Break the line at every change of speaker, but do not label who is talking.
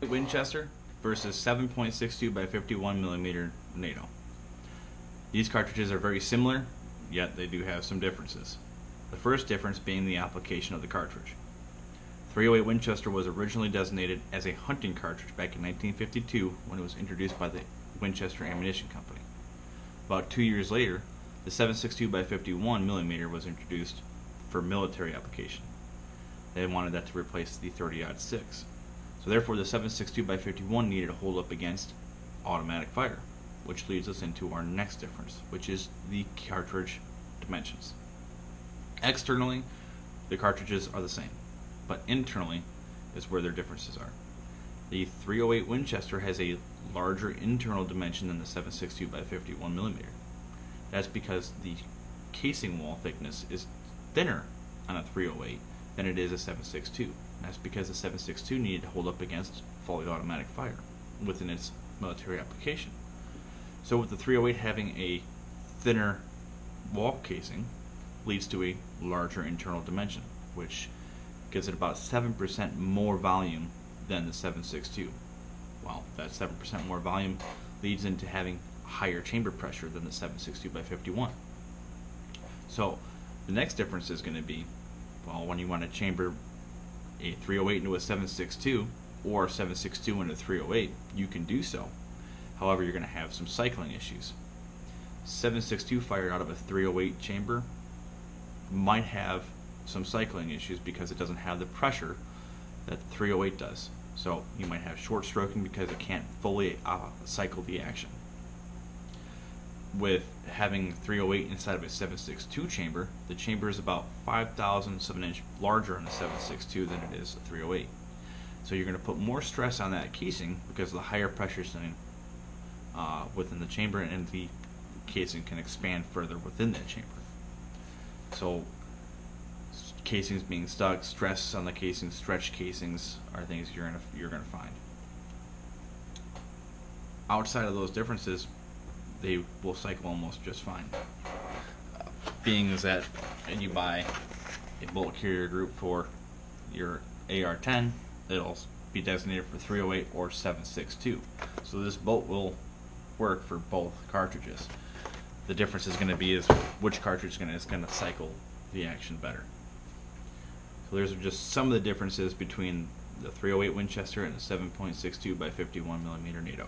Winchester versus 7.62 by 51mm NATO. These cartridges are very similar, yet they do have some differences. The first difference being the application of the cartridge. 308 Winchester was originally designated as a hunting cartridge back in 1952 when it was introduced by the Winchester Ammunition Company. About 2 years later, the 7.62 by 51mm was introduced for military application. They wanted that to replace the 30-06. So therefore the 7.62 by 51 needed to hold up against automatic fire, which leads us into our next difference, which is the cartridge dimensions. Externally, the cartridges are the same, but internally is where their differences are. The 308 Winchester has a larger internal dimension than the 7.62 by 51mm. That's because the casing wall thickness is thinner on a 308 than it is a 7.62. That's because the 7.62 needed to hold up against fully automatic fire within its military application. So with the 308 having a thinner wall casing leads to a larger internal dimension, which gives it about 7% more volume than the 7.62. Well, that 7% more volume leads into having higher chamber pressure than the 7.62 by 51. So the next difference is going to be, well, when you want to chamber a 308 into a 7.62 or 7.62 into 308, you can do so. However, you're going to have some cycling issues. 7.62 fired out of a 308 chamber might have some cycling issues because it doesn't have the pressure that the 308 does. So you might have short stroking because it can't fully cycle the action. With having 308 inside of a 7.62 chamber, the chamber is about 5,000ths of an inch larger in a 7.62 than it is a 308. So you're going to put more stress on that casing because of the higher pressure setting within the chamber, and the casing can expand further within that chamber. So casings being stuck, stress on the casing, stretch casings are things you're gonna find. Outside of those differences, they will cycle almost just fine. Being is that you buy a bullet carrier group for your AR-10, it'll be designated for 308 or 7.62. So this bolt will work for both cartridges. The difference is going to be is which cartridge is going to cycle the action better. So there's just some of the differences between the 308 Winchester and the 7.62 by 51mm NATO.